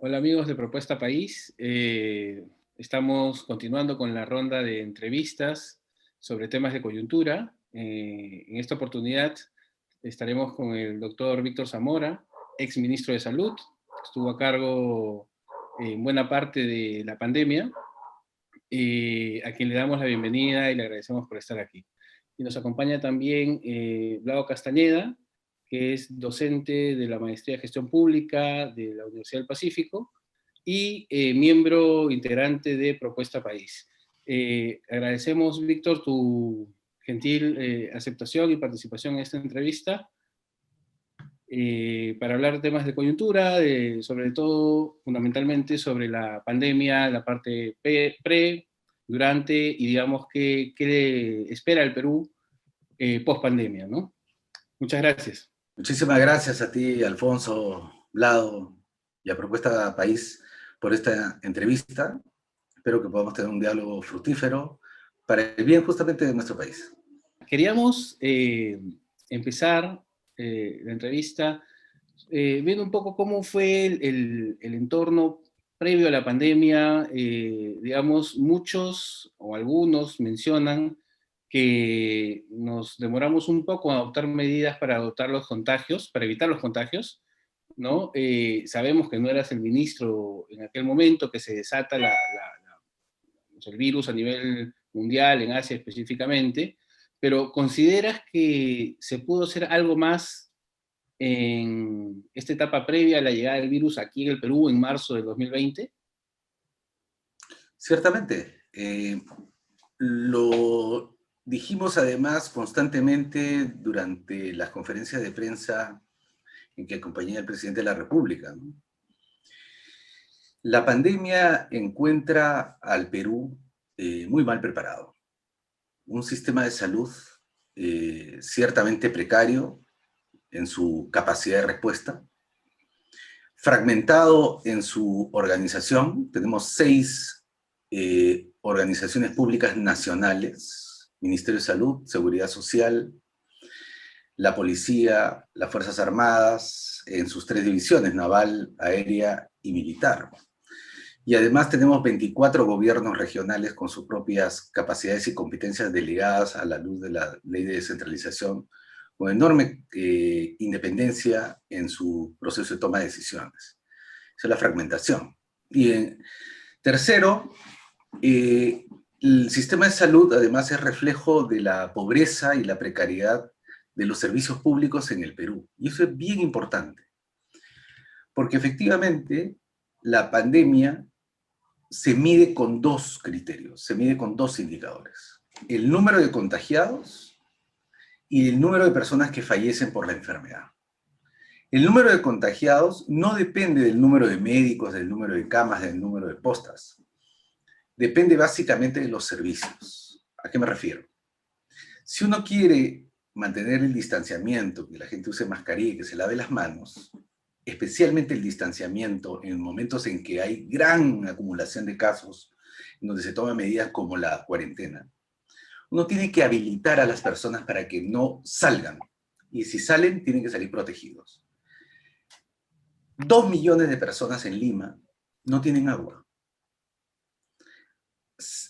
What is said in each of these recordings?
Hola amigos de Propuesta País, estamos continuando con la ronda de entrevistas sobre temas de coyuntura. En esta oportunidad estaremos con el doctor Víctor Zamora, ex ministro de Salud, estuvo a cargo en buena parte de la pandemia, a quien le damos la bienvenida y le agradecemos por estar aquí. Y nos acompaña también Vlado Castañeda, que es docente de la Maestría de Gestión Pública de la Universidad del Pacífico y miembro integrante de Propuesta País. Agradecemos, Víctor, tu gentil aceptación y participación en esta entrevista para hablar de temas de coyuntura, sobre todo, fundamentalmente, sobre la pandemia, la parte pre, durante y, digamos, qué espera el Perú post-pandemia, ¿no? Muchas gracias. Muchísimas gracias a ti, Alfonso, Vlado, y a Propuesta País por esta entrevista. Espero que podamos tener un diálogo fructífero para el bien justamente de nuestro país. Queríamos empezar la entrevista viendo un poco cómo fue el entorno previo a la pandemia. Digamos, muchos o algunos mencionan que nos demoramos un poco en adoptar medidas para adoptar los contagios, para evitar los contagios, ¿no? Sabemos que no eras el ministro en aquel momento que se desata el virus a nivel mundial, en Asia específicamente, pero ¿consideras que se pudo hacer algo más en esta etapa previa a la llegada del virus aquí en el Perú en marzo del 2020? Ciertamente. Lo dijimos además constantemente durante las conferencias de prensa en que acompañé al presidente de la República, ¿no? La pandemia encuentra al Perú muy mal preparado. Un sistema de salud ciertamente precario en su capacidad de respuesta, fragmentado en su organización. Tenemos 6 organizaciones públicas nacionales: Ministerio de Salud, Seguridad Social, la Policía, las Fuerzas Armadas, en sus 3 divisiones, naval, aérea y militar. Y además tenemos 24 gobiernos regionales con sus propias capacidades y competencias delegadas a la luz de la ley de descentralización, con enorme independencia en su proceso de toma de decisiones. Esa es la fragmentación. Y tercero, el sistema de salud además es reflejo de la pobreza y la precariedad de los servicios públicos en el Perú. Y eso es bien importante, porque efectivamente la pandemia se mide con 2 criterios, se mide con 2 indicadores: el número de contagiados y el número de personas que fallecen por la enfermedad. El número de contagiados no depende del número de médicos, del número de camas, del número de postas. Depende básicamente de los servicios. ¿A qué me refiero? Si uno quiere mantener el distanciamiento, que la gente use mascarilla y que se lave las manos, especialmente el distanciamiento en momentos en que hay gran acumulación de casos, en donde se toman medidas como la cuarentena, uno tiene que habilitar a las personas para que no salgan. Y si salen, tienen que salir protegidos. 2 millones de personas en Lima no tienen agua.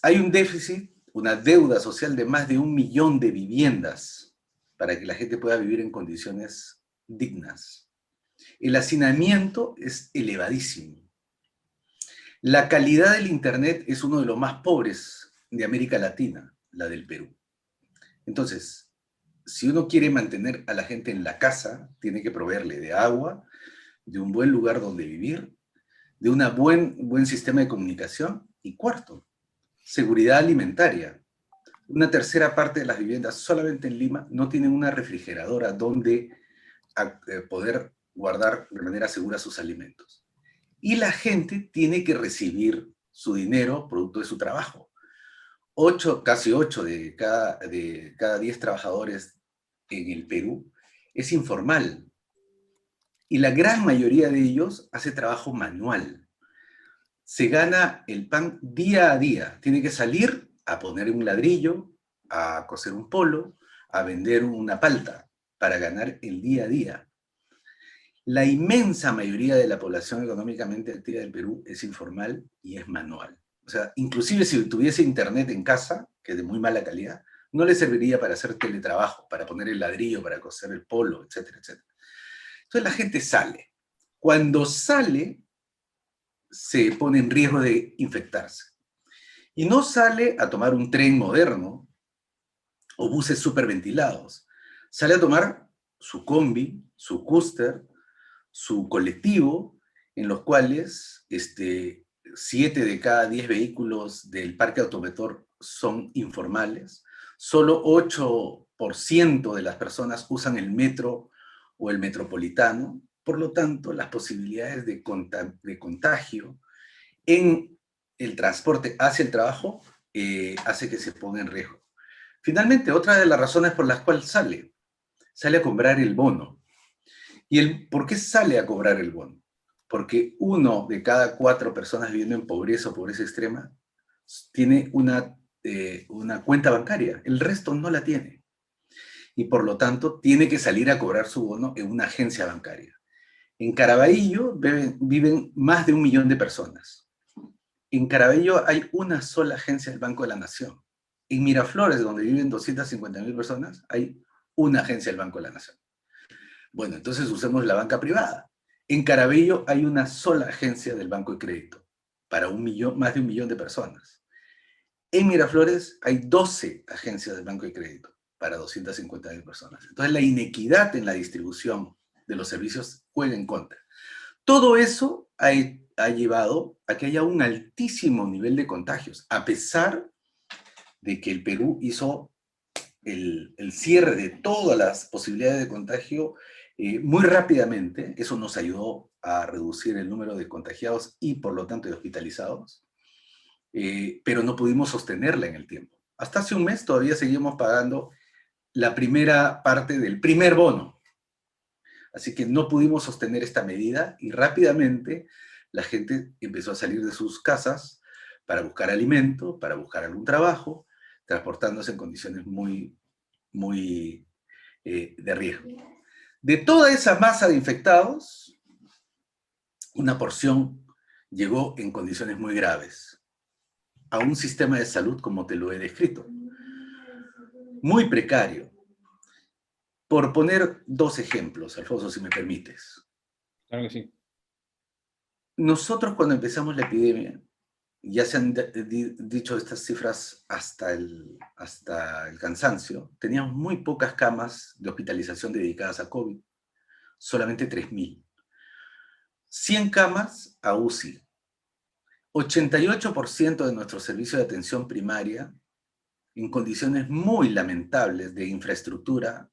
Hay un déficit, una deuda social de más de 1 millón de viviendas para que la gente pueda vivir en condiciones dignas. El hacinamiento es elevadísimo. La calidad del Internet es uno de los más pobres de América Latina, la del Perú. Entonces, si uno quiere mantener a la gente en la casa, tiene que proveerle de agua, de un buen lugar donde vivir, de un buen sistema de comunicación, y cuarto, seguridad alimentaria. Una tercera parte de las viviendas solamente en Lima no tienen una refrigeradora donde poder guardar de manera segura sus alimentos. Y la gente tiene que recibir su dinero producto de su trabajo. Casi 8 de cada 10 trabajadores en el Perú es informal. Y la gran mayoría de ellos hace trabajo manual. Se gana el pan día a día. Tiene que salir a poner un ladrillo, a coser un polo, a vender una palta, para ganar el día a día. La inmensa mayoría de la población económicamente activa del Perú es informal y es manual. O sea, inclusive si tuviese internet en casa, que es de muy mala calidad, no le serviría para hacer teletrabajo, para poner el ladrillo, para coser el polo, etcétera, etcétera. Entonces la gente sale. Cuando sale, se pone en riesgo de infectarse. Y no sale a tomar un tren moderno o buses superventilados. Sale a tomar su combi, su cúster, su colectivo, en los cuales 7 de cada 10 vehículos del parque automotor son informales. Solo 8% de las personas usan el metro o el metropolitano. Por lo tanto, las posibilidades de contagio en el transporte hacia el trabajo hace que se ponga en riesgo. Finalmente, otra de las razones por las cuales sale a cobrar el bono. ¿Por qué sale a cobrar el bono? Porque 1 de cada 4 personas viviendo en pobreza o pobreza extrema tiene una cuenta bancaria, el resto no la tiene. Y por lo tanto, tiene que salir a cobrar su bono en una agencia bancaria. En Caraballo viven más de 1 millón de personas. En Caraballo hay una sola agencia del Banco de la Nación. En Miraflores, donde viven 250.000 personas, hay una agencia del Banco de la Nación. Bueno, entonces usemos la banca privada. En Caraballo hay una sola agencia del Banco de Crédito para más de 1 millón de personas. En Miraflores hay 12 agencias del Banco de Crédito para 250.000 personas. Entonces la inequidad en la distribución de los servicios juega en contra. Todo eso ha llevado a que haya un altísimo nivel de contagios, a pesar de que el Perú hizo el cierre de todas las posibilidades de contagio muy rápidamente. Eso nos ayudó a reducir el número de contagiados y, por lo tanto, de hospitalizados, pero no pudimos sostenerla en el tiempo. Hasta hace un mes todavía seguimos pagando la primera parte del primer bono. Así que no pudimos sostener esta medida y rápidamente la gente empezó a salir de sus casas para buscar alimento, para buscar algún trabajo, transportándose en condiciones muy de riesgo. De toda esa masa de infectados, una porción llegó en condiciones muy graves a un sistema de salud como te lo he descrito, muy precario. Por poner 2 ejemplos, Alfonso, si me permites. Claro que sí. Nosotros cuando empezamos la epidemia, ya se han dicho estas cifras hasta el cansancio, teníamos muy pocas camas de hospitalización dedicadas a COVID, solamente 3.000. 100 camas a UCI. 88% de nuestro servicio de atención primaria en condiciones muy lamentables de infraestructura,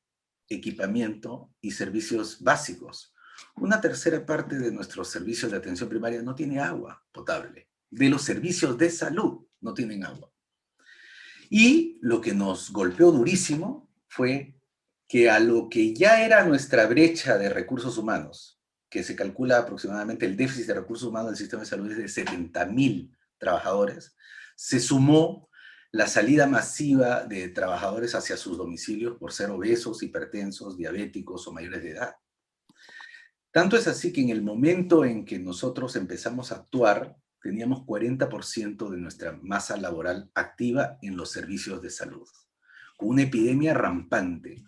equipamiento y servicios básicos. Una tercera parte de nuestros servicios de atención primaria no tiene agua potable. De los servicios de salud no tienen agua. Y lo que nos golpeó durísimo fue que a lo que ya era nuestra brecha de recursos humanos, que se calcula aproximadamente el déficit de recursos humanos del sistema de salud es de 70.000 trabajadores, se sumó la salida masiva de trabajadores hacia sus domicilios por ser obesos, hipertensos, diabéticos o mayores de edad. Tanto es así que en el momento en que nosotros empezamos a actuar, teníamos 40% de nuestra masa laboral activa en los servicios de salud, con una epidemia rampante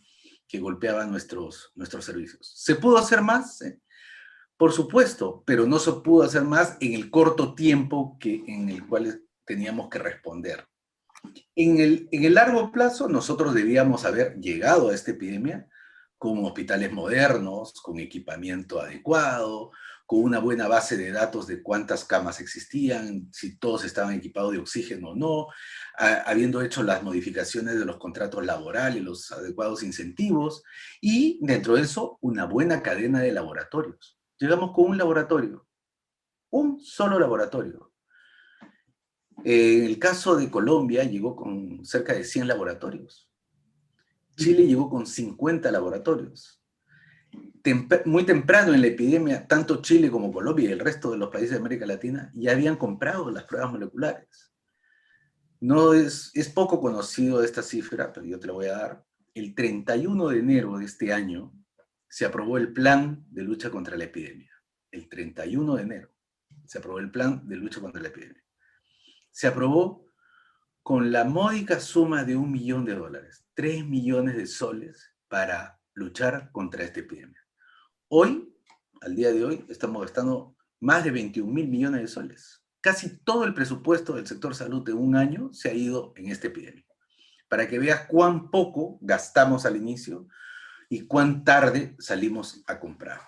que golpeaba nuestros servicios. ¿Se pudo hacer más? Por supuesto, pero no se pudo hacer más en el corto tiempo en el cual teníamos que responder. En el largo plazo, nosotros debíamos haber llegado a esta epidemia con hospitales modernos, con equipamiento adecuado, con una buena base de datos de cuántas camas existían, si todos estaban equipados de oxígeno o no, habiendo hecho las modificaciones de los contratos laborales, los adecuados incentivos, y dentro de eso, una buena cadena de laboratorios. Llegamos con un laboratorio, un solo laboratorio. En el caso de Colombia, llegó con cerca de 100 laboratorios. Chile llegó con 50 laboratorios. muy temprano en la epidemia, tanto Chile como Colombia y el resto de los países de América Latina ya habían comprado las pruebas moleculares. No es poco conocido esta cifra, pero yo te la voy a dar. El 31 de enero de este año se aprobó el plan de lucha contra la epidemia. El 31 de enero se aprobó el plan de lucha contra la epidemia. Se aprobó con la módica suma de $1 millón, 3 millones de soles para luchar contra esta epidemia. Hoy, al día de hoy, estamos gastando más de 21.000 millones de soles. Casi todo el presupuesto del sector salud de un año se ha ido en esta epidemia. Para que veas cuán poco gastamos al inicio y cuán tarde salimos a comprar.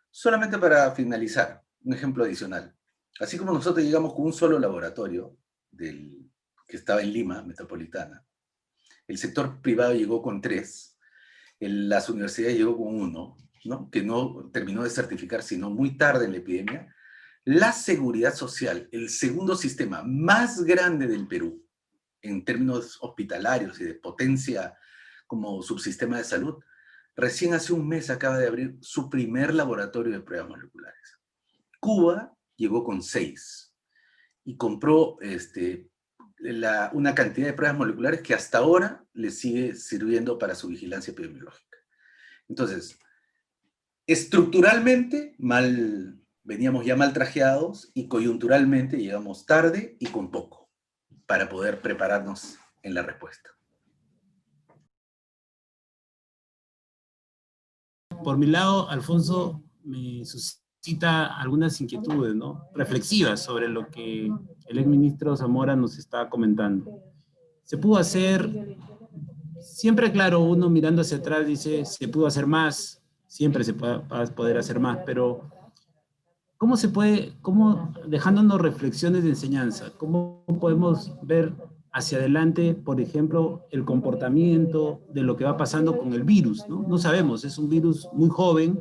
Solamente para finalizar, un ejemplo adicional. Así como nosotros llegamos con un solo laboratorio que estaba en Lima, metropolitana, el sector privado llegó con 3, las universidades llegó con 1, ¿no? Que no terminó de certificar sino muy tarde en la epidemia. La seguridad social, el segundo sistema más grande del Perú, en términos hospitalarios y de potencia como subsistema de salud, recién hace un mes acaba de abrir su primer laboratorio de pruebas moleculares. Cuba llegó con 6 y compró una cantidad de pruebas moleculares que hasta ahora le sigue sirviendo para su vigilancia epidemiológica. Entonces, estructuralmente veníamos ya mal trajeados y coyunturalmente llegamos tarde y con poco para poder prepararnos en la respuesta. Por mi lado, Alfonso me suscita algunas inquietudes, ¿no? Reflexivas sobre lo que el exministro Zamora nos está comentando. Se pudo hacer, siempre claro, uno mirando hacia atrás dice, se pudo hacer más, siempre se va a poder hacer más, pero ¿cómo se puede, dejándonos reflexiones de enseñanza, cómo podemos ver hacia adelante, por ejemplo, el comportamiento de lo que va pasando con el virus, ¿no? No sabemos, es un virus muy joven,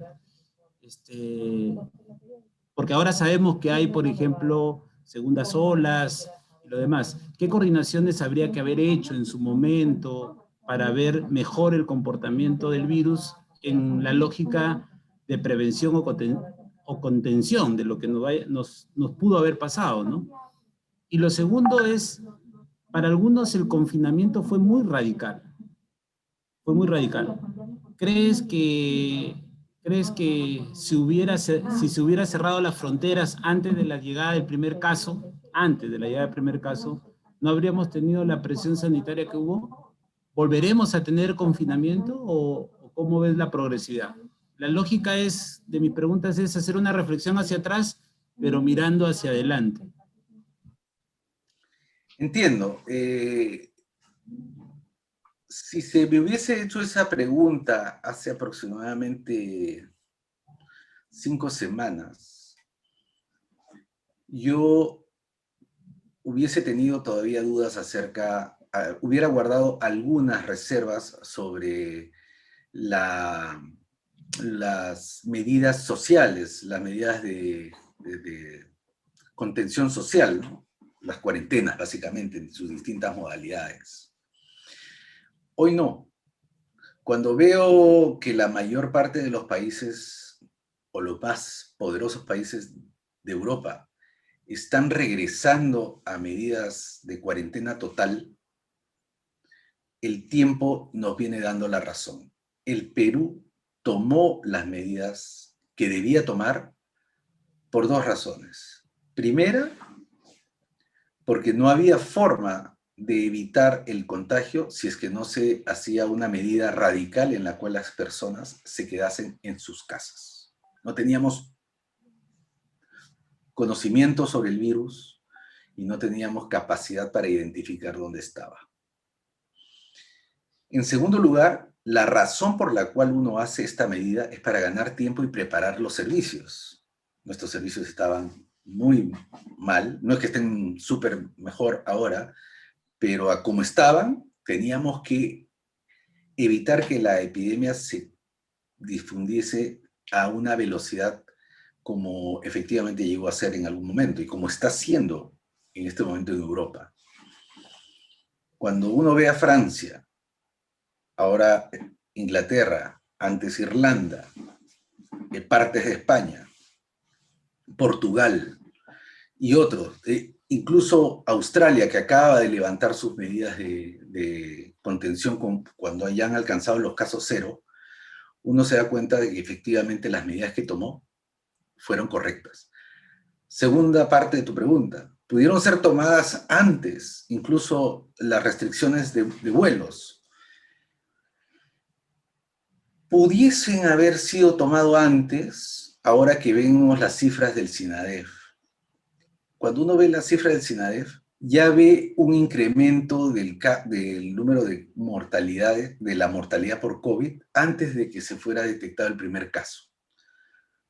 porque ahora sabemos que hay, por ejemplo, segundas olas y lo demás. ¿Qué coordinaciones habría que haber hecho en su momento para ver mejor el comportamiento del virus en la lógica de prevención o contención de lo que nos pudo haber pasado, ¿no? Y lo segundo es, para algunos el confinamiento fue muy radical. Fue muy radical. ¿Crees que si se hubiera cerrado las fronteras antes de la llegada del primer caso, no habríamos tenido la presión sanitaria que hubo? ¿Volveremos a tener confinamiento o cómo ves la progresividad? La lógica de mis preguntas es hacer una reflexión hacia atrás, pero mirando hacia adelante. Entiendo. Si se me hubiese hecho esa pregunta hace aproximadamente 5 semanas, yo hubiese tenido todavía dudas hubiera guardado algunas reservas sobre las medidas sociales, las medidas de contención social, ¿no? Las cuarentenas, básicamente, en sus distintas modalidades. Hoy no. Cuando veo que la mayor parte de los países, o los más poderosos países de Europa, están regresando a medidas de cuarentena total, el tiempo nos viene dando la razón. El Perú tomó las medidas que debía tomar por 2 razones. Primera, porque no había forma de evitar el contagio si es que no se hacía una medida radical en la cual las personas se quedasen en sus casas. No teníamos conocimiento sobre el virus y no teníamos capacidad para identificar dónde estaba. En segundo lugar, la razón por la cual uno hace esta medida es para ganar tiempo y preparar los servicios. Nuestros servicios estaban muy mal, no es que estén súper mejor ahora, pero a como estaban, teníamos que evitar que la epidemia se difundiese a una velocidad como efectivamente llegó a ser en algún momento y como está siendo en este momento en Europa. Cuando uno ve a Francia, ahora Inglaterra, antes Irlanda, partes de España, Portugal y otros, incluso Australia, que acaba de levantar sus medidas de contención cuando hayan alcanzado los casos cero, uno se da cuenta de que efectivamente las medidas que tomó fueron correctas. Segunda parte de tu pregunta, pudieron ser tomadas antes, incluso las restricciones de vuelos. Pudiesen haber sido tomado antes, ahora que vemos las cifras del SINADEF. Cuando uno ve las cifras del SINADEF, ya ve un incremento del número de mortalidades, de la mortalidad por COVID, antes de que se fuera detectado el primer caso.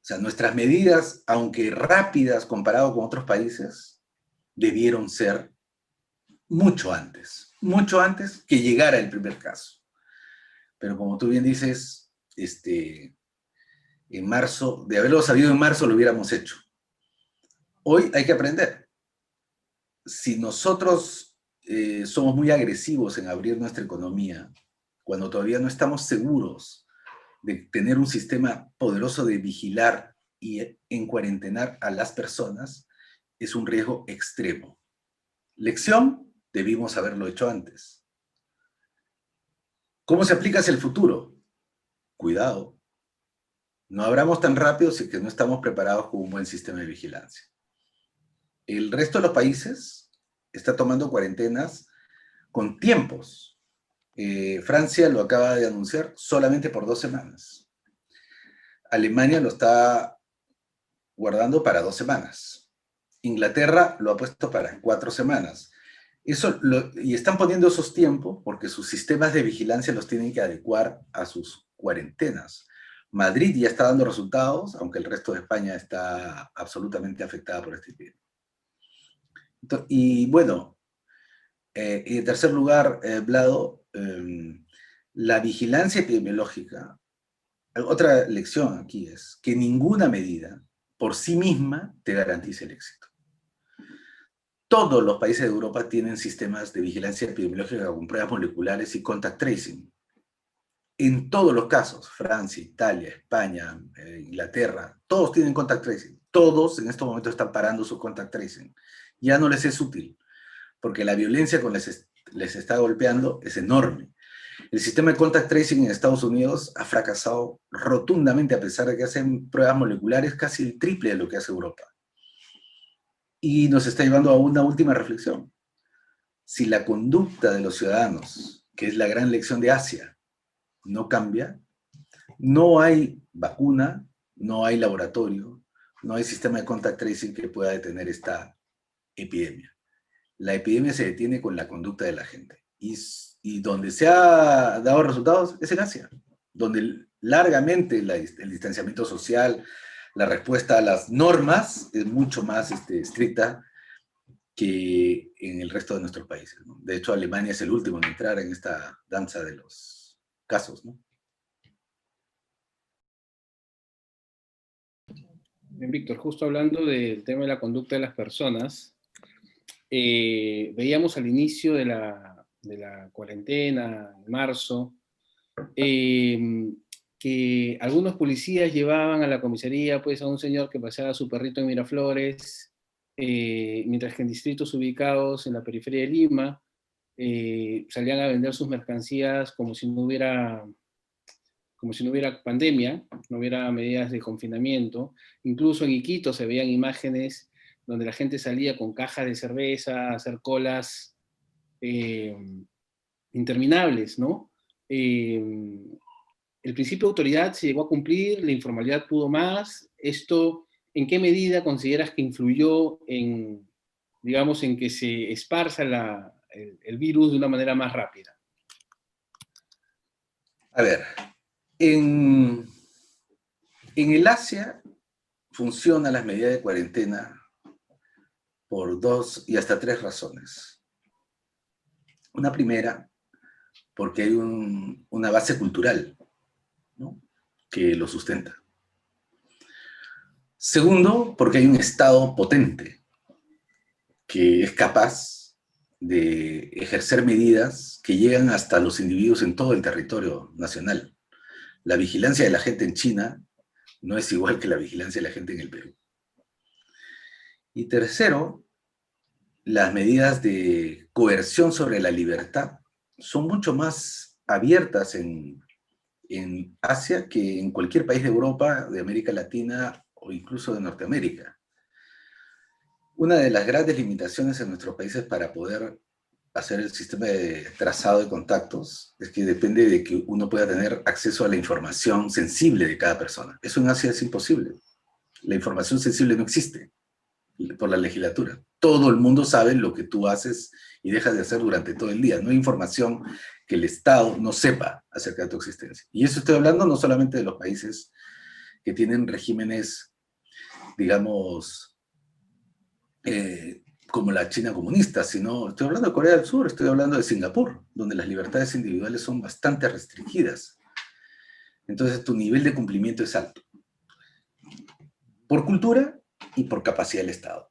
O sea, nuestras medidas, aunque rápidas comparado con otros países, debieron ser mucho antes que llegara el primer caso. Pero como tú bien dices, en marzo, de haberlo sabido en marzo, lo hubiéramos hecho. Hoy hay que aprender. Si nosotros somos muy agresivos en abrir nuestra economía, cuando todavía no estamos seguros de tener un sistema poderoso de vigilar y en cuarentenar a las personas, es un riesgo extremo. Lección, debimos haberlo hecho antes. ¿Cómo se aplica hacia el futuro? Cuidado. No abramos tan rápido si que no estamos preparados con un buen sistema de vigilancia. El resto de los países está tomando cuarentenas con tiempos. Francia lo acaba de anunciar solamente por 2 semanas. Alemania lo está guardando para 2 semanas. Inglaterra lo ha puesto para 4 semanas. Y están poniendo esos tiempos porque sus sistemas de vigilancia los tienen que adecuar a sus cuarentenas. Madrid ya está dando resultados, aunque el resto de España está absolutamente afectada por este virus. Y bueno, y en tercer lugar, Vlado, la vigilancia epidemiológica, otra lección aquí es que ninguna medida por sí misma te garantiza el éxito. Todos los países de Europa tienen sistemas de vigilancia epidemiológica con pruebas moleculares y contact tracing. En todos los casos, Francia, Italia, España, Inglaterra, todos tienen contact tracing. Todos en estos momentos están parando su contact tracing. Ya no les es útil, porque la violencia con les está golpeando es enorme. El sistema de contact tracing en Estados Unidos ha fracasado rotundamente, a pesar de que hacen pruebas moleculares casi el triple de lo que hace Europa. Y nos está llevando a una última reflexión. Si la conducta de los ciudadanos, que es la gran lección de Asia, no cambia, no hay vacuna, no hay laboratorio, no hay sistema de contact tracing que pueda detener esta epidemia. La epidemia se detiene con la conducta de la gente. Y donde se ha dado resultados es en Asia, donde largamente el distanciamiento social, la respuesta a las normas es mucho más estricta que en el resto de nuestros países, ¿no? De hecho, Alemania es el último en entrar en esta danza de los casos, ¿no? Bien, Víctor, justo hablando del tema de la conducta de las personas, veíamos al inicio de la cuarentena, en marzo, que algunos policías llevaban a la comisaría pues, a un señor que paseaba a su perrito en Miraflores, mientras que en distritos ubicados en la periferia de Lima salían a vender sus mercancías como si no hubiera pandemia, no hubiera medidas de confinamiento. Incluso en Iquitos se veían imágenes donde la gente salía con cajas de cerveza a hacer colas interminables, ¿no? El principio de autoridad se llegó a cumplir, la informalidad pudo más. ¿Esto en qué medida consideras que influyó en, digamos, en que se esparza el virus de una manera más rápida? A ver, en el Asia funcionan las medidas de cuarentena por 2 y hasta 3 razones. Una primera, porque hay una base cultural, ¿no?, que lo sustenta. Segundo, porque hay un Estado potente que es capaz de ejercer medidas que llegan hasta los individuos en todo el territorio nacional. La vigilancia de la gente en China No es igual que la vigilancia de la gente en el Perú. Y tercero, las medidas de coerción sobre la libertad son mucho más abiertas en Asia que en cualquier país de Europa, de América Latina o incluso de Norteamérica. Una de las grandes limitaciones en nuestros países para poder hacer el sistema de trazado de contactos es que depende de que uno pueda tener acceso a la información sensible de cada persona. Eso en Asia es imposible. La información sensible no existe por la legislatura. Todo el mundo sabe lo que tú haces y dejas de hacer durante todo el día. No hay información que el Estado no sepa acerca de tu existencia. Y eso estoy hablando no solamente de los países que tienen regímenes, digamos, como la China comunista, sino estoy hablando de Corea del Sur, estoy hablando de Singapur, donde las libertades individuales son bastante restringidas. Entonces tu nivel de cumplimiento es alto. Por cultura y por capacidad del Estado.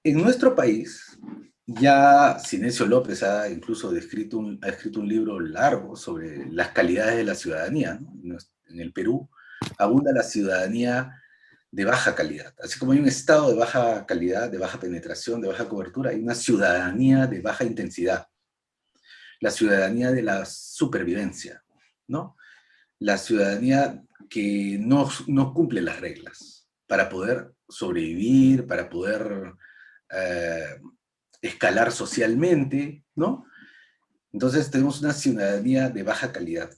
En nuestro país, ya Sinesio López ha incluso escrito un libro largo sobre las calidades de la ciudadanía, ¿no? En el Perú abunda la ciudadanía de baja calidad. Así como hay un estado de baja calidad, de baja penetración, de baja cobertura, hay una ciudadanía de baja intensidad. La ciudadanía de la supervivencia, ¿no? La ciudadanía que no cumple las reglas para poder sobrevivir, para poder escalar socialmente, ¿no? Entonces tenemos una ciudadanía de baja calidad,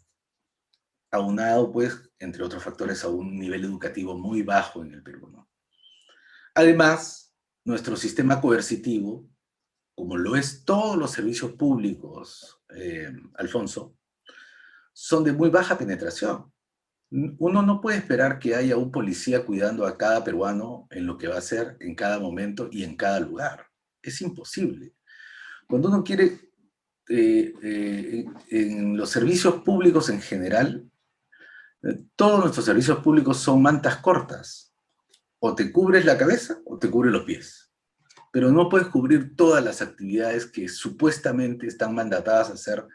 aunado, pues, entre otros factores, a un nivel educativo muy bajo en el Perú, ¿no? Además, nuestro sistema coercitivo, como lo es todos los servicios públicos, Alfonso, son de muy baja penetración. Uno no puede esperar que haya un policía cuidando a cada peruano en lo que va a hacer en cada momento y en cada lugar. Es imposible. Cuando uno quiere, en los servicios públicos en general, todos nuestros servicios públicos son mantas cortas. O te cubres la cabeza o te cubres los pies. Pero no puedes cubrir todas las actividades que supuestamente están mandatadas a hacer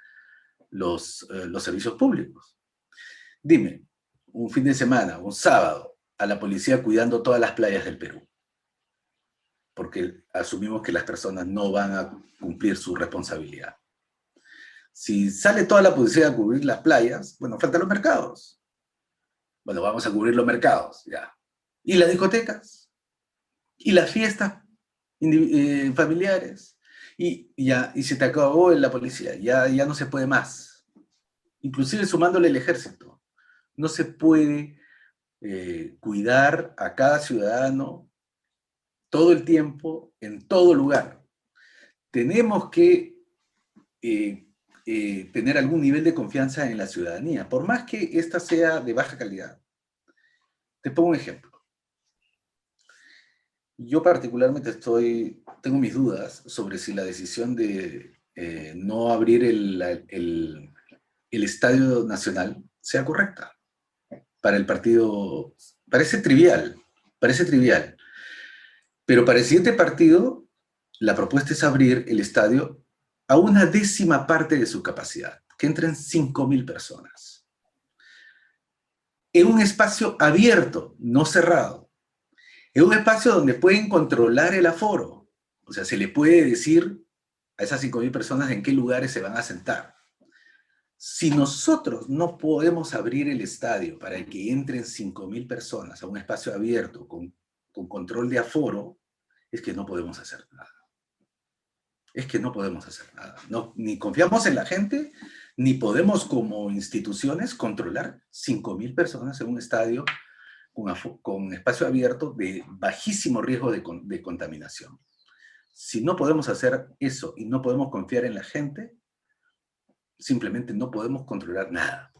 los servicios públicos. Dime, un fin de semana, un sábado, a la policía cuidando todas las playas del Perú, porque asumimos que las personas no van a cumplir su responsabilidad. Si sale toda la policía a cubrir las playas, bueno, faltan los mercados. Bueno, vamos a cubrir los mercados, ya. ¿Y las discotecas? ¿Y las fiestas familiares? Y se te acabó la policía, ya no se puede más. Inclusive sumándole el ejército. No se puede cuidar a cada ciudadano todo el tiempo, en todo lugar. Tenemos que tener algún nivel de confianza en la ciudadanía, por más que ésta sea de baja calidad. Te pongo un ejemplo. Yo particularmente tengo mis dudas sobre si la decisión de no abrir el Estadio Nacional sea correcta para el partido. Parece trivial, pero para el siguiente partido la propuesta es abrir el estadio a una décima parte de su capacidad, que entren 5.000 personas. En un espacio abierto, no cerrado. En un espacio donde pueden controlar el aforo. O sea, se le puede decir a esas 5.000 personas en qué lugares se van a sentar. Si nosotros no podemos abrir el estadio para que entren 5.000 personas a un espacio abierto con control de aforo, es que no podemos hacer nada. Es que no podemos hacer nada. No, ni confiamos en la gente, ni podemos como instituciones controlar 5.000 personas en un estadio con espacio abierto de bajísimo riesgo de contaminación. Si no podemos hacer eso y no podemos confiar en la gente, simplemente no podemos controlar nada.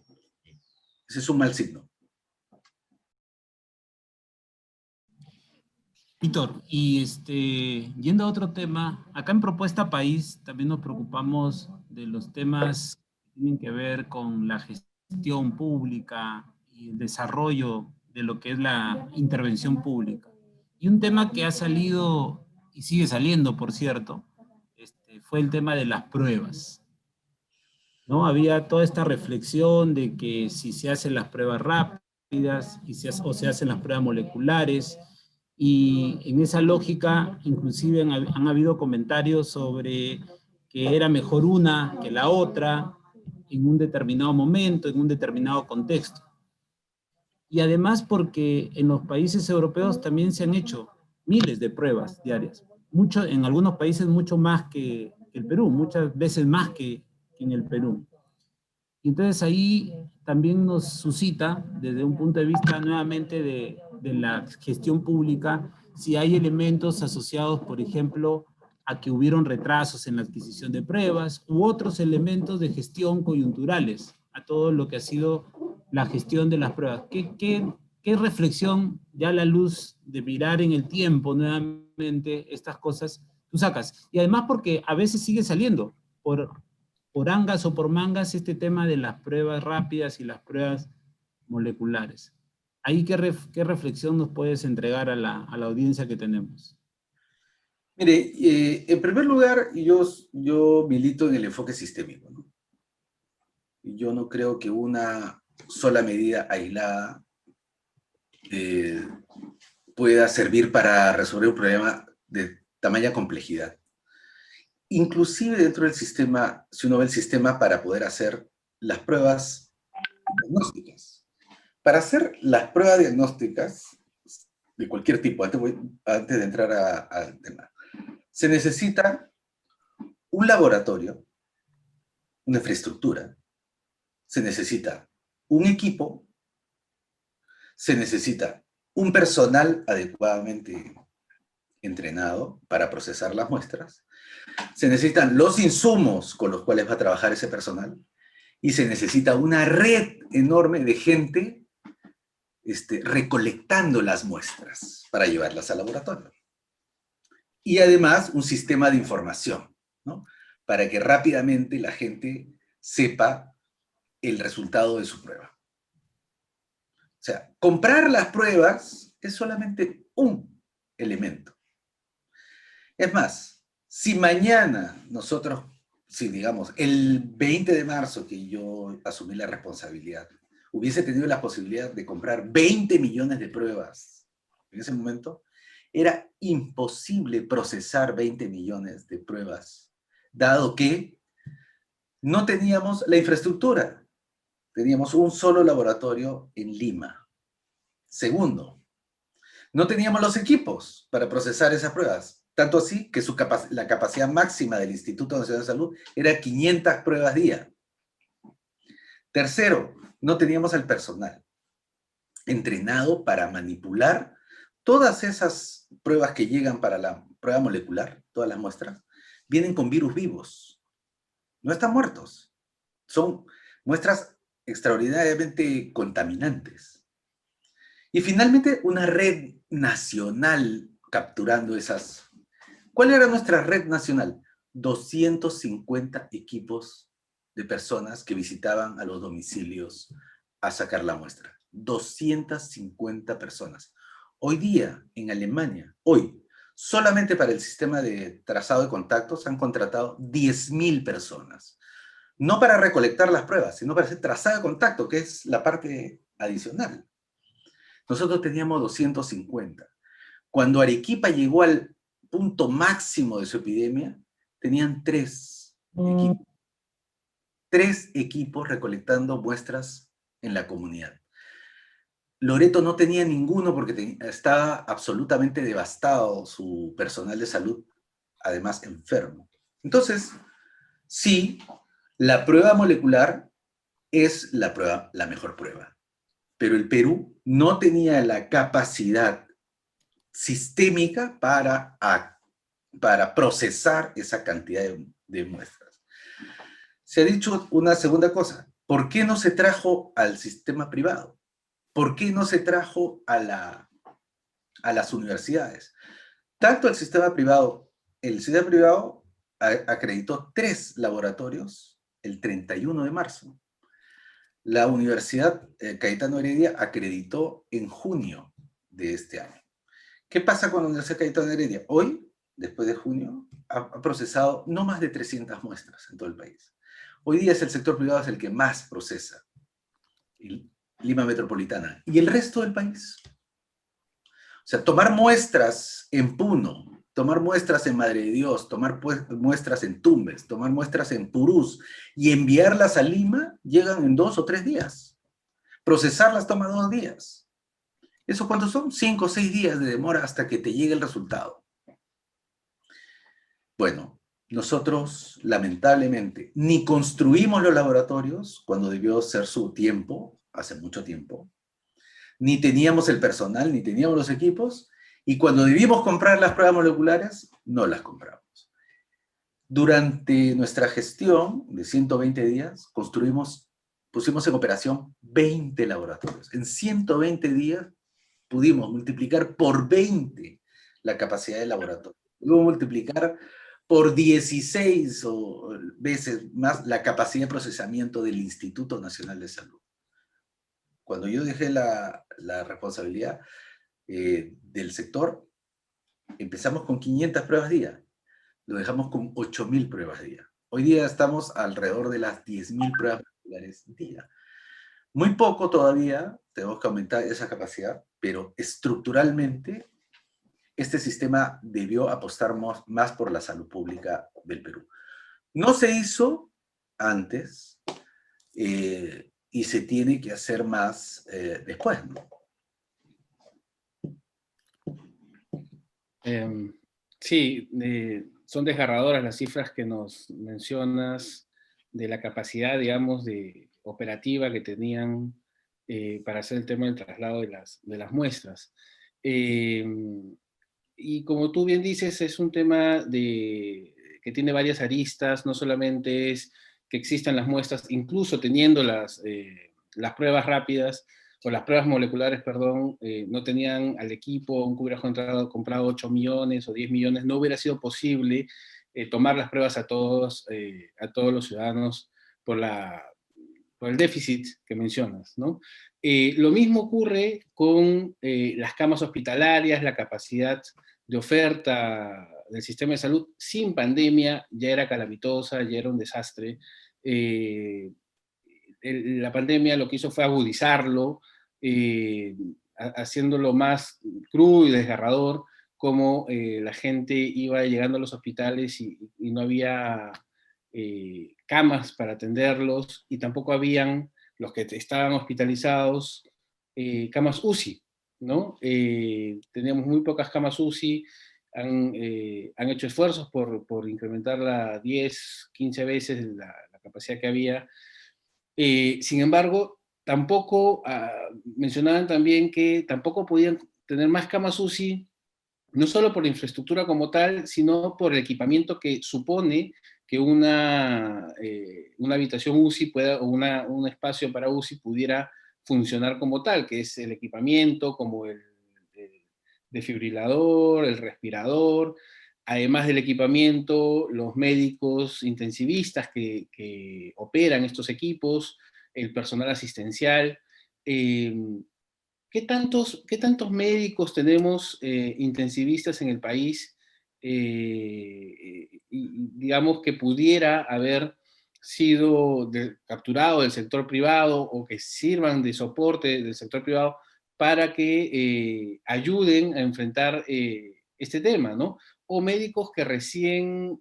Ese es un mal signo. Víctor, y yendo a otro tema, acá en Propuesta País también nos preocupamos de los temas que tienen que ver con la gestión pública y el desarrollo de lo que es la intervención pública. Y un tema que ha salido, y sigue saliendo, por cierto, fue el tema de las pruebas, ¿no? Había toda esta reflexión de que si se hacen las pruebas rápidas, o se hacen las pruebas moleculares. Y en esa lógica, inclusive han habido comentarios sobre que era mejor una que la otra en un determinado momento, en un determinado contexto. Y además porque en los países europeos también se han hecho miles de pruebas diarias. En algunos países mucho más que el Perú, muchas veces más que en el Perú. Y entonces ahí también nos suscita, desde un punto de vista nuevamente de la gestión pública, si hay elementos asociados, por ejemplo, a que hubieron retrasos en la adquisición de pruebas u otros elementos de gestión coyunturales a todo lo que ha sido la gestión de las pruebas. ¿Qué reflexión, ya a la luz de mirar en el tiempo nuevamente estas cosas, tú sacas? Y además porque a veces sigue saliendo por angas o por mangas este tema de las pruebas rápidas y las pruebas moleculares. Ahí, ¿qué reflexión nos puedes entregar a la audiencia que tenemos? Mire, en primer lugar, yo milito en el enfoque sistémico, ¿no? Yo no creo que una sola medida aislada pueda servir para resolver un problema de tamaña complejidad. Inclusive dentro del sistema, si uno ve el sistema para poder hacer las pruebas diagnósticas. Para hacer las pruebas diagnósticas de cualquier tipo, antes de entrar al tema, se necesita un laboratorio, una infraestructura, se necesita un equipo, se necesita un personal adecuadamente entrenado para procesar las muestras, se necesitan los insumos con los cuales va a trabajar ese personal y se necesita una red enorme de gente recolectando las muestras para llevarlas al laboratorio. Y además un sistema de información, ¿no? Para que rápidamente la gente sepa el resultado de su prueba. O sea, comprar las pruebas es solamente un elemento. Es más, si mañana nosotros, si digamos, el 20 de marzo que yo asumí la responsabilidad, hubiese tenido la posibilidad de comprar 20 millones de pruebas en ese momento, era imposible procesar 20 millones de pruebas, dado que no teníamos la infraestructura. Teníamos un solo laboratorio en Lima. Segundo, no teníamos los equipos para procesar esas pruebas. Tanto así que la capacidad máxima del Instituto Nacional de Salud era 500 pruebas día. Tercero, no teníamos el personal entrenado para manipular todas esas pruebas que llegan para la prueba molecular, todas las muestras, vienen con virus vivos. No están muertos. Son muestras extraordinariamente contaminantes. Y finalmente, una red nacional capturando esas. ¿Cuál era nuestra red nacional? 250 equipos de personas que visitaban a los domicilios a sacar la muestra. 250 personas. Hoy día, en Alemania, solamente para el sistema de trazado de contactos han contratado 10.000 personas. No para recolectar las pruebas, sino para hacer trazado de contacto, que es la parte adicional. Nosotros teníamos 250. Cuando Arequipa llegó al punto máximo de su epidemia, tenían 3 equipos. 3 equipos recolectando muestras en la comunidad. Loreto no tenía ninguno porque estaba absolutamente devastado su personal de salud, además enfermo. Entonces, sí, la prueba molecular es la mejor prueba. Pero el Perú no tenía la capacidad sistémica para procesar esa cantidad de muestras. Se ha dicho una segunda cosa. ¿Por qué no se trajo al sistema privado? ¿Por qué no se trajo a las universidades? Tanto el sistema privado acreditó 3 laboratorios el 31 de marzo. La Universidad Cayetano Heredia acreditó en junio de este año. ¿Qué pasa con la Universidad Cayetano Heredia? Hoy, después de junio, ha procesado no más de 300 muestras en todo el país. Hoy día es el sector privado el que más procesa. Lima Metropolitana. ¿Y el resto del país? O sea, tomar muestras en Puno, tomar muestras en Madre de Dios, tomar muestras en Tumbes, tomar muestras en Purús y enviarlas a Lima, llegan en 2 o 3 días. Procesarlas toma 2 días. ¿Eso cuántos son? 5 o 6 días de demora hasta que te llegue el resultado. Bueno, nosotros, lamentablemente, ni construimos los laboratorios cuando debió ser su tiempo, hace mucho tiempo, ni teníamos el personal, ni teníamos los equipos, y cuando debimos comprar las pruebas moleculares, no las compramos. Durante nuestra gestión de 120 días, pusimos en operación 20 laboratorios. En 120 días pudimos multiplicar por 20 la capacidad del laboratorio. Pudimos multiplicar por 16 veces más la capacidad de procesamiento del Instituto Nacional de Salud. Cuando yo dejé la responsabilidad del sector, empezamos con 500 pruebas día, lo dejamos con 8.000 pruebas día. Hoy día estamos alrededor de las 10.000 pruebas moleculares día. Muy poco todavía, tenemos que aumentar esa capacidad, pero estructuralmente este sistema debió apostar más por la salud pública del Perú. No se hizo antes y se tiene que hacer más después, ¿no? Sí, son desgarradoras las cifras que nos mencionas de la capacidad, digamos, de operativa que tenían para hacer el tema del traslado de las muestras. Y como tú bien dices, es un tema que tiene varias aristas, no solamente es que existan las muestras, incluso teniendo las pruebas rápidas, o las pruebas moleculares, perdón, no tenían al equipo, aunque hubiera comprado 8 millones o 10 millones, no hubiera sido posible tomar las pruebas a todos los ciudadanos por el déficit que mencionas, ¿no? Lo mismo ocurre con las camas hospitalarias, la capacidad de oferta del sistema de salud sin pandemia ya era calamitosa, ya era un desastre. La pandemia lo que hizo fue agudizarlo, haciéndolo más crudo y desgarrador, como la gente iba llegando a los hospitales y no había camas para atenderlos, y tampoco habían, los que estaban hospitalizados, camas UCI, ¿no? Teníamos muy pocas camas UCI, han hecho esfuerzos por incrementarla 10, 15 veces la capacidad que había. Sin embargo, tampoco, mencionaban también que tampoco podían tener más camas UCI, no solo por la infraestructura como tal, sino por el equipamiento que supone que una habitación UCI pueda, o un espacio para UCI pudiera funcionar como tal, que es el equipamiento como el desfibrilador, el respirador, además del equipamiento, los médicos intensivistas que operan estos equipos, el personal asistencial. ¿Qué tantos médicos tenemos intensivistas en el país, digamos, que pudiera haber sido capturado del sector privado o que sirvan de soporte del sector privado para que ayuden a enfrentar este tema, ¿no? O médicos que recién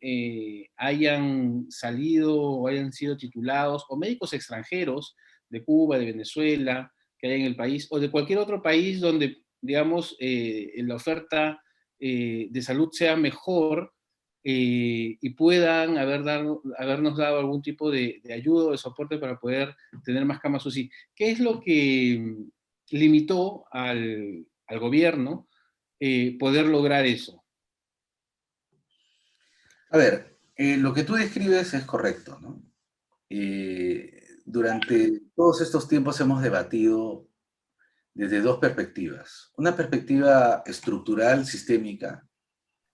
hayan salido o hayan sido titulados, o médicos extranjeros de Cuba, de Venezuela, que hay en el país, o de cualquier otro país donde, digamos, la oferta de salud sea mejor y puedan habernos dado algún tipo de ayuda o de soporte para poder tener más camas UCI. ¿Qué es lo que limitó al gobierno poder lograr eso? A ver, lo que tú describes es correcto, ¿no? Durante todos estos tiempos hemos debatido desde dos perspectivas. Una perspectiva estructural, sistémica,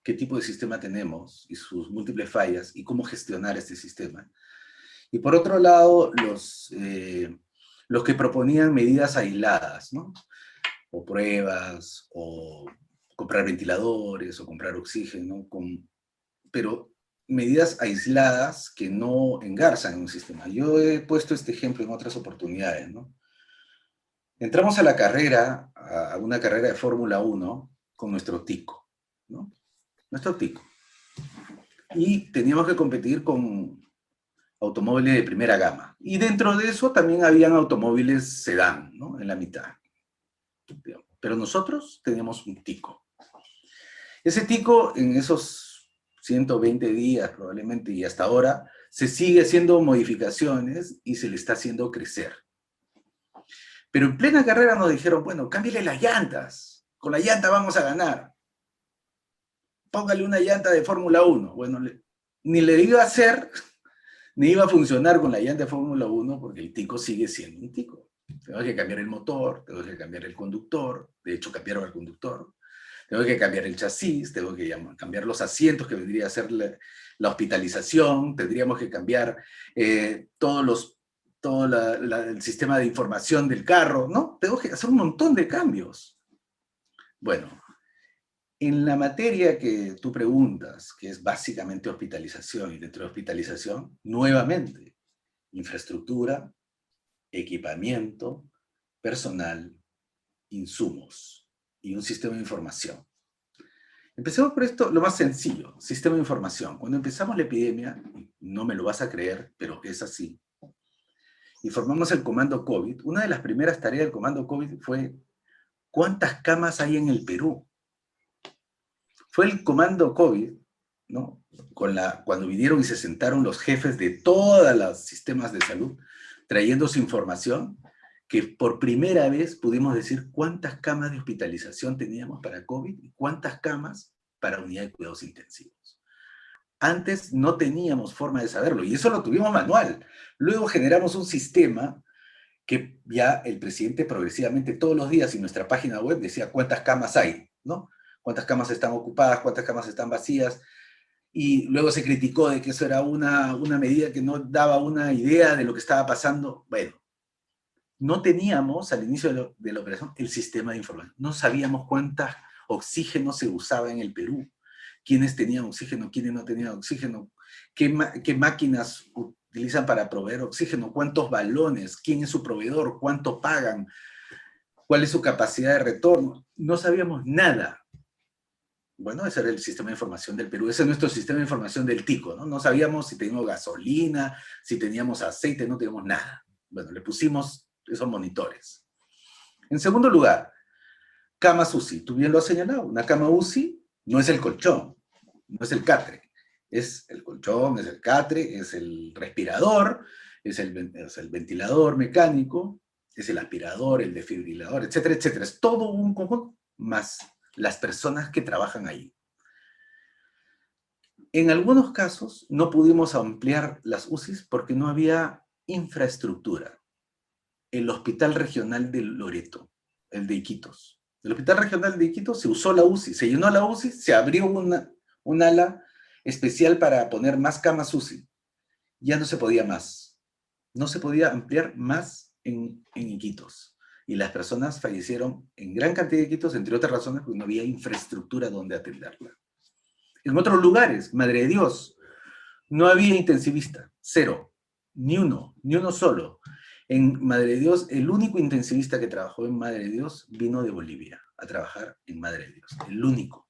qué tipo de sistema tenemos y sus múltiples fallas y cómo gestionar este sistema. Y por otro lado, los que proponían medidas aisladas, ¿no? O pruebas, o comprar ventiladores, o comprar oxígeno, pero medidas aisladas que no engarzan en un sistema. Yo he puesto este ejemplo en otras oportunidades, ¿no? Entramos a la carrera, a una carrera de Fórmula 1, con nuestro tico, ¿no? Nuestro tico. Y teníamos que competir con automóviles de primera gama. Y dentro de eso también habían automóviles sedán, ¿no? En la mitad. Pero nosotros teníamos un tico. Ese tico, en esos 120 días probablemente, y hasta ahora, se sigue haciendo modificaciones y se le está haciendo crecer. Pero en plena carrera nos dijeron, bueno, cámbiale las llantas. Con la llanta vamos a ganar. Póngale una llanta de Fórmula 1. Bueno, ni le iba a hacer, ni iba a funcionar con la llanta de Fórmula 1 porque el tico sigue siendo un tico. Tengo que cambiar el motor, tengo que cambiar el conductor, de hecho cambiaron el conductor, tengo que cambiar el chasis, tengo que cambiar los asientos que vendría a ser la hospitalización, tendríamos que cambiar todo el sistema de información del carro, ¿no? Tengo que hacer un montón de cambios. Bueno, en la materia que tú preguntas, que es básicamente hospitalización, y dentro de hospitalización, nuevamente, infraestructura, equipamiento, personal, insumos y un sistema de información. Empecemos por esto, lo más sencillo, sistema de información. Cuando empezamos la epidemia, no me lo vas a creer, pero es así, y formamos el comando COVID, una de las primeras tareas del comando COVID fue ¿cuántas camas hay en el Perú? Fue el comando COVID, ¿no? Cuando vinieron y se sentaron los jefes de todos los sistemas de salud, trayendo su información, que por primera vez pudimos decir cuántas camas de hospitalización teníamos para COVID y cuántas camas para unidad de cuidados intensivos. Antes no teníamos forma de saberlo, y eso lo tuvimos manual. Luego generamos un sistema que ya el presidente progresivamente todos los días en nuestra página web decía cuántas camas hay, ¿no? Cuántas camas están ocupadas, cuántas camas están vacías, y luego se criticó de que eso era una medida que no daba una idea de lo que estaba pasando. Bueno, no teníamos al inicio de la operación el sistema de información. No sabíamos cuántas oxígeno se usaba en el Perú, quiénes tenían oxígeno, quiénes no tenían oxígeno, qué máquinas utilizan para proveer oxígeno, cuántos balones, quién es su proveedor, cuánto pagan, cuál es su capacidad de retorno. No sabíamos nada. Bueno, ese era el sistema de información del Perú. Ese es nuestro sistema de información del tico, ¿no? No sabíamos si teníamos gasolina, si teníamos aceite, no teníamos nada. Bueno, le pusimos esos monitores. En segundo lugar, camas UCI. Tú bien lo has señalado. Una cama UCI no es el colchón, no es el catre. Es el colchón, es el catre, es el respirador, es el ventilador mecánico, es el aspirador, el desfibrilador, etcétera, etcétera. Es todo un conjunto más las personas que trabajan ahí. En algunos casos no pudimos ampliar las UCIs porque no había infraestructura. El Hospital Regional de Loreto, el de Iquitos. El Hospital Regional de Iquitos se usó la UCI, se llenó la UCI, se abrió un ala especial para poner más camas UCI. Ya no se podía más. No se podía ampliar más en Iquitos. Y las personas fallecieron en gran cantidad de Iquitos, entre otras razones, porque no había infraestructura donde atenderla. En otros lugares, Madre de Dios, no había intensivista, cero, ni uno solo. En Madre de Dios, el único intensivista que trabajó en Madre de Dios vino de Bolivia a trabajar en Madre de Dios, el único.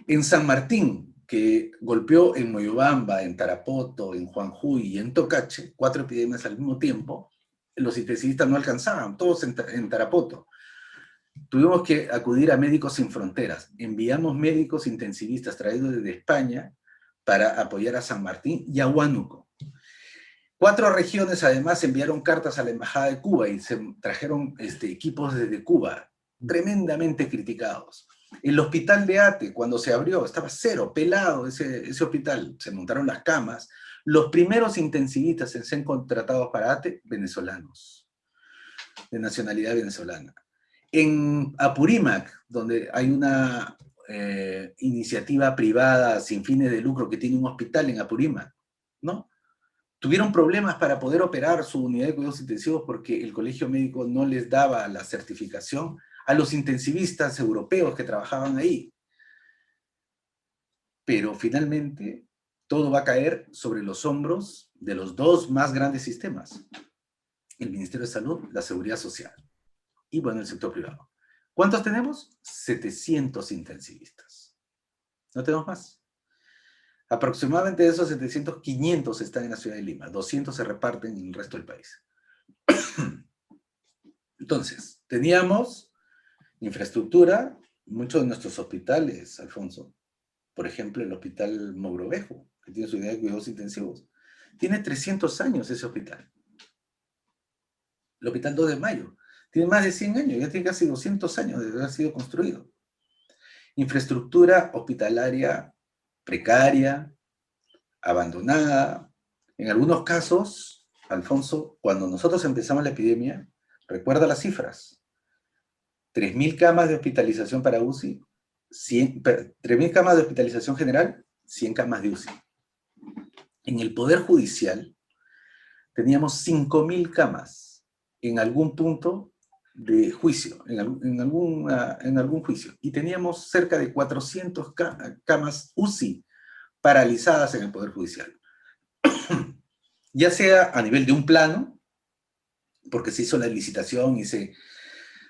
En San Martín, que golpeó en Moyobamba, en Tarapoto, en Juanjuy y en Tocache, 4 epidemias al mismo tiempo, los intensivistas no alcanzaban, todos en Tarapoto. Tuvimos que acudir a Médicos Sin Fronteras. Enviamos médicos intensivistas traídos desde España para apoyar a San Martín y a Huánuco. 4 regiones además enviaron cartas a la Embajada de Cuba y se trajeron equipos desde Cuba, tremendamente criticados. El hospital de Ate, cuando se abrió, estaba cero, pelado ese hospital, se montaron las camas. Los primeros intensivistas en ser contratados para Ate, venezolanos, de nacionalidad venezolana. En Apurímac, donde hay una iniciativa privada sin fines de lucro que tiene un hospital en Apurímac, ¿no? Tuvieron problemas para poder operar su unidad de cuidados intensivos porque el colegio médico no les daba la certificación a los intensivistas europeos que trabajaban ahí. Pero finalmente todo va a caer sobre los hombros de los 2 más grandes sistemas, el Ministerio de Salud, la Seguridad Social y, bueno, el sector privado. ¿Cuántos tenemos? 700 intensivistas. No tenemos más. Aproximadamente de esos 700, 500 están en la ciudad de Lima, 200 se reparten en el resto del país. Entonces, teníamos infraestructura, muchos de nuestros hospitales, Alfonso, por ejemplo, el Hospital Mogrovejo, que tiene su unidad de cuidados intensivos, tiene 300 años ese hospital. El Hospital 2 de Mayo tiene más de 100 años, ya tiene casi 200 años de haber sido construido. Infraestructura hospitalaria precaria, abandonada. En algunos casos, Alfonso, cuando nosotros empezamos la epidemia, recuerda las cifras, 3.000 camas de hospitalización para UCI, 3.000 camas de hospitalización general, 100 camas de UCI. En el Poder Judicial teníamos 5.000 camas en algún punto de juicio, en algún juicio, y teníamos cerca de 400 camas UCI paralizadas en el Poder Judicial. Ya sea a nivel de un plano, porque se hizo la licitación y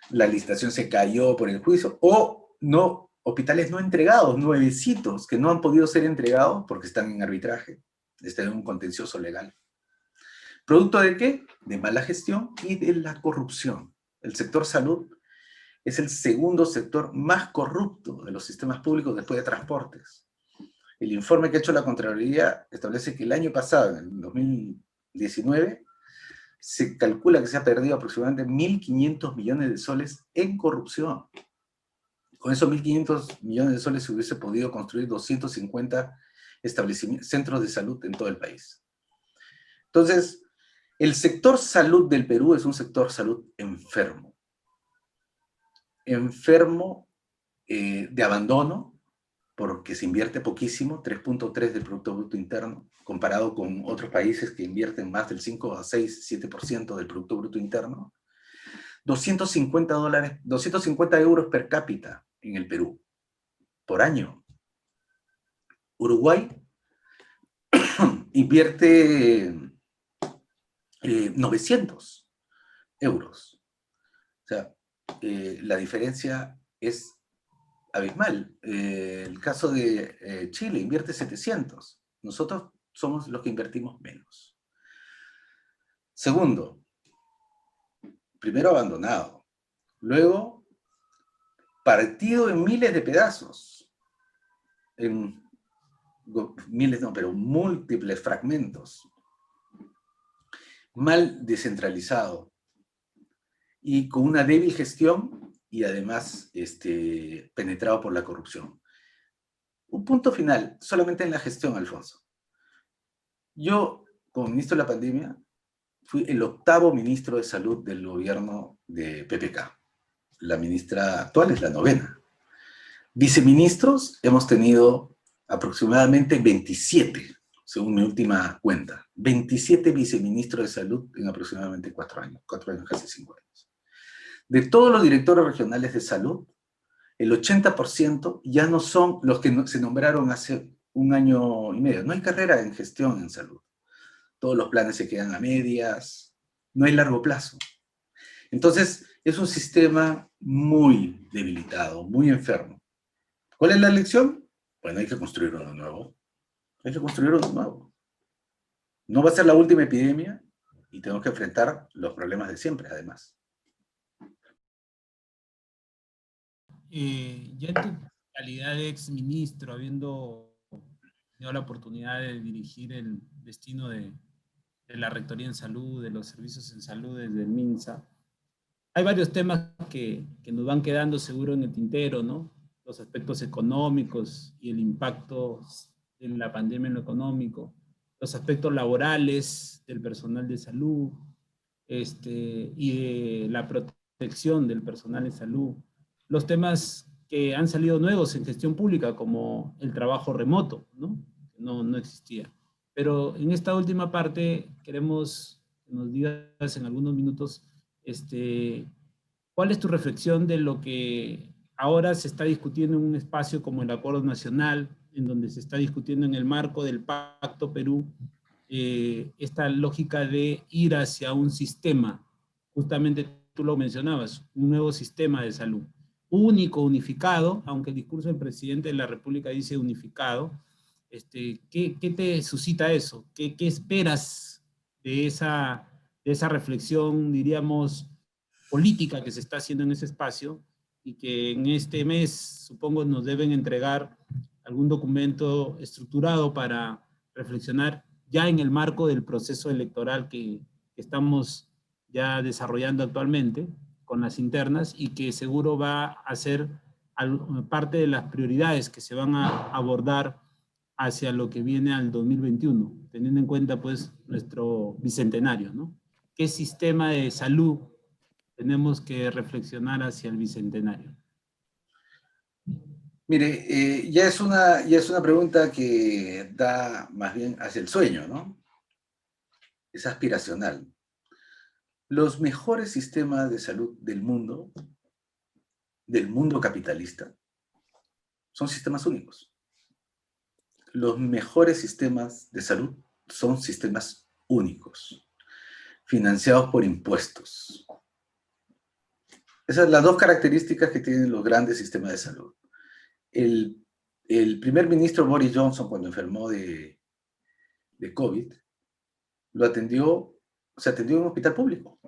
la licitación se cayó por el juicio, o no, hospitales no entregados, nuevecitos, que no han podido ser entregados porque están en arbitraje, están en un contencioso legal. ¿Producto de qué? De mala gestión y de la corrupción. El sector salud es el segundo sector más corrupto de los sistemas públicos después de transportes. El informe que ha hecho la Contraloría establece que el año pasado, en el 2019, se calcula que se ha perdido aproximadamente 1.500 millones de soles en corrupción. Con esos 1.500 millones de soles se hubiese podido construir 250 centros de salud en todo el país. Entonces, el sector salud del Perú es un sector salud enfermo. Enfermo de abandono, porque se invierte poquísimo, 3.3 del Producto Bruto Interno, comparado con otros países que invierten más del 5 a 6, 7% del Producto Bruto Interno. 250 euros per cápita en el Perú, por año. Uruguay invierte 900 euros. O sea, la diferencia es abismal. El caso de Chile invierte 700. Nosotros somos los que invertimos menos. Segundo, primero abandonado. Luego, partido en miles de pedazos. En miles no, pero múltiples fragmentos. Mal descentralizado. Y con una débil gestión y además penetrado por la corrupción. Un punto final, solamente en la gestión, Alfonso. Yo, como ministro de la pandemia, fui el 8º ministro de salud del gobierno de PPK. La ministra actual es la 9ª. Viceministros hemos tenido aproximadamente 27, según mi última cuenta. 27 viceministros de salud en aproximadamente 4 años, casi 5 años. De todos los directores regionales de salud, el 80% ya no son los que se nombraron hace 1 año y medio. No hay carrera en gestión en salud. Todos los planes se quedan a medias, no hay largo plazo. Entonces, es un sistema muy debilitado, muy enfermo. ¿Cuál es la lección? Bueno, hay que construir uno nuevo. Hay que construir uno nuevo. No va a ser la última epidemia y tenemos que enfrentar los problemas de siempre, además. Ya en tu calidad de exministro, habiendo tenido la oportunidad de dirigir el destino de la Rectoría en Salud, de los servicios en salud desde el MINSA, hay varios temas que nos van quedando seguro en el tintero, ¿no? Los aspectos económicos y el impacto de la pandemia en lo económico, los aspectos laborales del personal de salud, y de la protección del personal de salud, los temas que han salido nuevos en gestión pública, como el trabajo remoto, ¿no? No existía. Pero en esta última parte queremos que nos digas en algunos minutos ¿cuál es tu reflexión de lo que ahora se está discutiendo en un espacio como el Acuerdo Nacional, en donde se está discutiendo en el marco del Pacto Perú, esta lógica de ir hacia un sistema, justamente tú lo mencionabas, un nuevo sistema de salud, único, unificado, aunque el discurso del presidente de la República dice unificado. ¿Qué te suscita eso? ¿Qué esperas de esa reflexión, diríamos, política que se está haciendo en ese espacio y que en este mes, supongo, nos deben entregar algún documento estructurado para reflexionar ya en el marco del proceso electoral que estamos ya desarrollando actualmente con las internas y que seguro va a ser parte de las prioridades que se van a abordar hacia lo que viene al 2021, teniendo en cuenta pues nuestro bicentenario, ¿no? ¿Qué sistema de salud tenemos que reflexionar hacia el bicentenario? Mire, ya es una pregunta que da más bien hacia el sueño, ¿no? Es aspiracional. Los mejores sistemas de salud del mundo capitalista, son sistemas únicos. Los mejores sistemas de salud son sistemas únicos, financiados por impuestos. Esas son las dos características que tienen los grandes sistemas de salud. El primer ministro Boris Johnson, cuando enfermó de COVID, se atendió en un hospital público.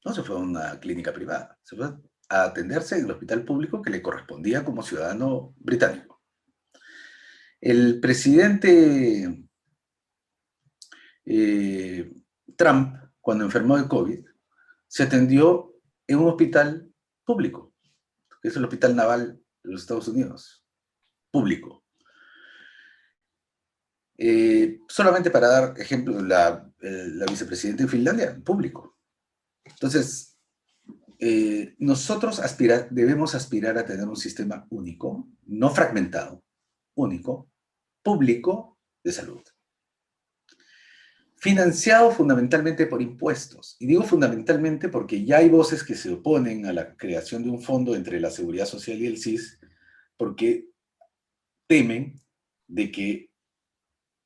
No se fue a una clínica privada, se fue a atenderse en el hospital público que le correspondía como ciudadano británico. El presidente Trump, cuando enfermó de COVID, se atendió en un hospital público, que es el Hospital Naval de los Estados Unidos, público. Solamente para dar ejemplo, la vicepresidenta de Finlandia, público. Entonces, nosotros debemos aspirar a tener un sistema único, no fragmentado, único, público de salud. Financiado fundamentalmente por impuestos. Y digo fundamentalmente porque ya hay voces que se oponen a la creación de un fondo entre la Seguridad Social y el SIS, porque temen de que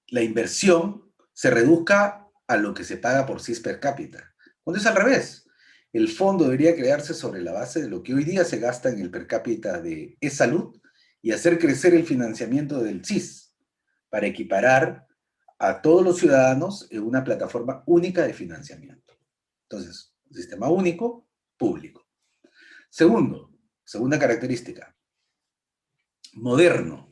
la inversión se reduzca a lo que se paga por SIS per cápita. Cuando es al revés. El fondo debería crearse sobre la base de lo que hoy día se gasta en el per cápita de e-salud y hacer crecer el financiamiento del SIS para equiparar a todos los ciudadanos en una plataforma única de financiamiento. Entonces, un sistema único, público. Segunda característica, moderno.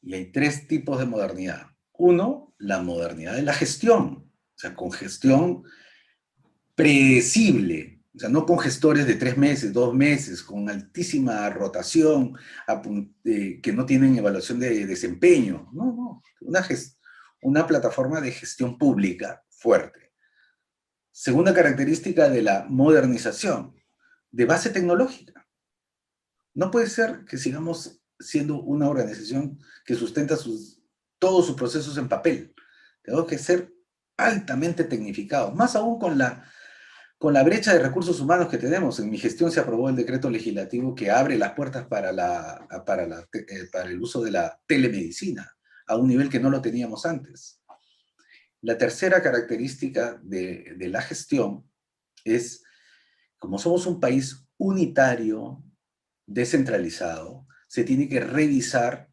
Y hay tres tipos de modernidad. Uno, la modernidad de la gestión, o sea, con gestión predecible, o sea, no con gestores de 3 meses, 2 meses, con altísima rotación, que no tienen evaluación de desempeño. No, una plataforma de gestión pública fuerte. Segunda característica de la modernización, de base tecnológica. No puede ser que sigamos siendo una organización que sustenta todos sus procesos en papel. Tenemos que ser altamente tecnificados, más aún con la brecha de recursos humanos que tenemos. En mi gestión se aprobó el decreto legislativo que abre las puertas para el uso de la telemedicina a un nivel que no lo teníamos antes. La tercera característica de la gestión es, como somos un país unitario, descentralizado, se tiene que revisar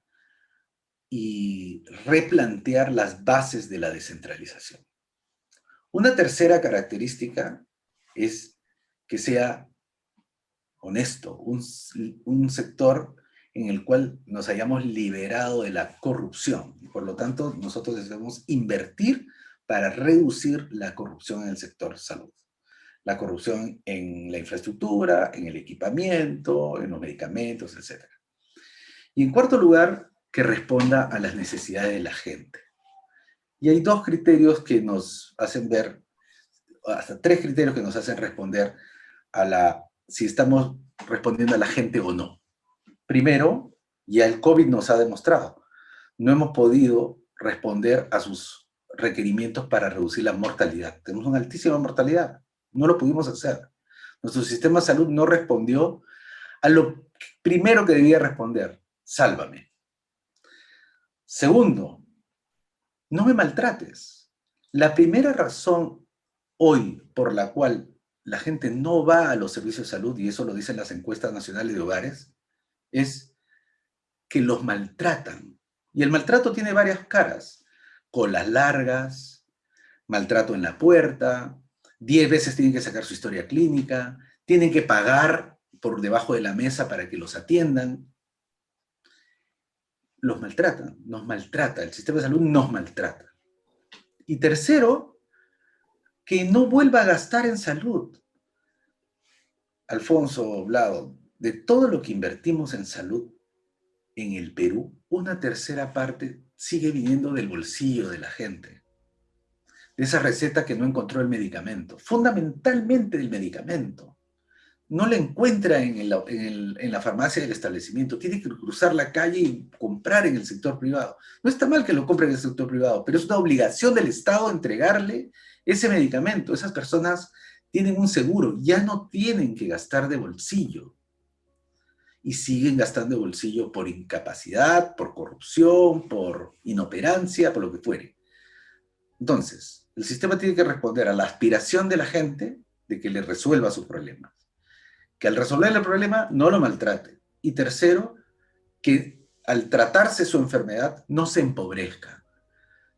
y replantear las bases de la descentralización. Una tercera característica es que sea honesto, un sector en el cual nos hayamos liberado de la corrupción. Y por lo tanto, nosotros debemos invertir para reducir la corrupción en el sector salud. La corrupción en la infraestructura, en el equipamiento, en los medicamentos, etc. Y en cuarto lugar, que responda a las necesidades de la gente. Y hay dos criterios que nos hacen ver, hasta tres criterios que nos hacen responder si estamos respondiendo a la gente o no. Primero, ya el COVID nos ha demostrado, no hemos podido responder a sus requerimientos para reducir la mortalidad. Tenemos una altísima mortalidad, no lo pudimos hacer. Nuestro sistema de salud no respondió a lo primero que debía responder: sálvame. Segundo, no me maltrates. La primera razón hoy por la cual la gente no va a los servicios de salud, y eso lo dicen las encuestas nacionales de hogares, es que los maltratan. Y el maltrato tiene varias caras: colas largas, maltrato en la puerta, 10 veces tienen que sacar su historia clínica, tienen que pagar por debajo de la mesa para que los atiendan. Los maltratan, nos maltrata, el sistema de salud nos maltrata. Y tercero, que no vuelva a gastar en salud. Alfonso, Vlado, de todo lo que invertimos en salud en el Perú, una tercera parte sigue viniendo del bolsillo de la gente. De esa receta que no encontró el medicamento, fundamentalmente del medicamento. No la encuentra en la farmacia del establecimiento, tiene que cruzar la calle y comprar en el sector privado. No está mal que lo compre en el sector privado, pero es una obligación del Estado entregarle ese medicamento. Esas personas tienen un seguro, ya no tienen que gastar de bolsillo. Y siguen gastando de bolsillo por incapacidad, por corrupción, por inoperancia, por lo que fuere. Entonces, el sistema tiene que responder a la aspiración de la gente de que le resuelva sus problemas. Que al resolver el problema no lo maltrate. Y tercero, que al tratarse su enfermedad no se empobrezca.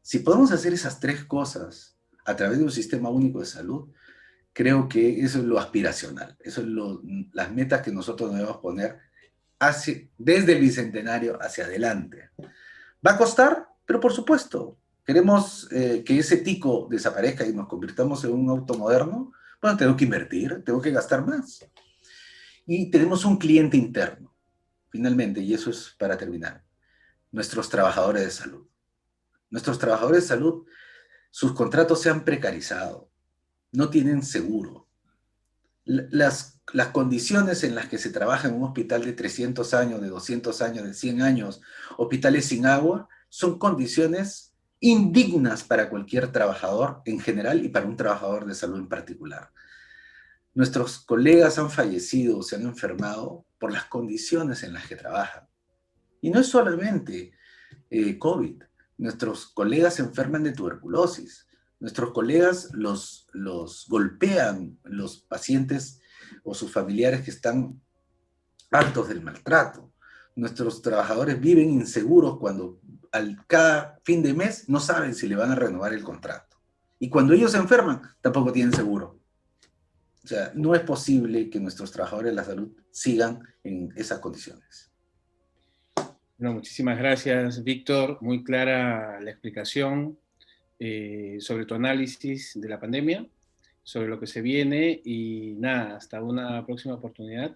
Si podemos hacer esas tres cosas a través de un sistema único de salud, creo que eso es lo aspiracional. Eso es las metas que nosotros debemos poner desde el Bicentenario hacia adelante. ¿Va a costar? Pero por supuesto. Queremos que ese tico desaparezca y nos convirtamos en un auto moderno. Bueno, tengo que invertir, tengo que gastar más. Y tenemos un cliente interno, finalmente, y eso es para terminar. Nuestros trabajadores de salud. Nuestros trabajadores de salud, sus contratos se han precarizado, no tienen seguro. Las condiciones en las que se trabaja en un hospital de 300 años, de 200 años, de 100 años, hospitales sin agua, son condiciones indignas para cualquier trabajador en general y para un trabajador de salud en particular. Nuestros colegas han fallecido, se han enfermado por las condiciones en las que trabajan. Y no es solamente COVID. Nuestros colegas se enferman de tuberculosis. Nuestros colegas los golpean los pacientes o sus familiares que están hartos del maltrato. Nuestros trabajadores viven inseguros cuando cada fin de mes no saben si le van a renovar el contrato. Y cuando ellos se enferman, tampoco tienen seguro. O sea, no es posible que nuestros trabajadores de la salud sigan en esas condiciones. Bueno, muchísimas gracias, Víctor. Muy clara la explicación sobre tu análisis de la pandemia, sobre lo que se viene y nada, hasta una próxima oportunidad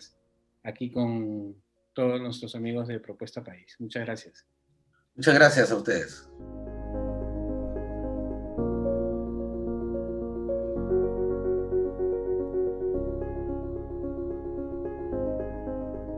aquí con todos nuestros amigos de Propuesta País. Muchas gracias. Muchas gracias a ustedes.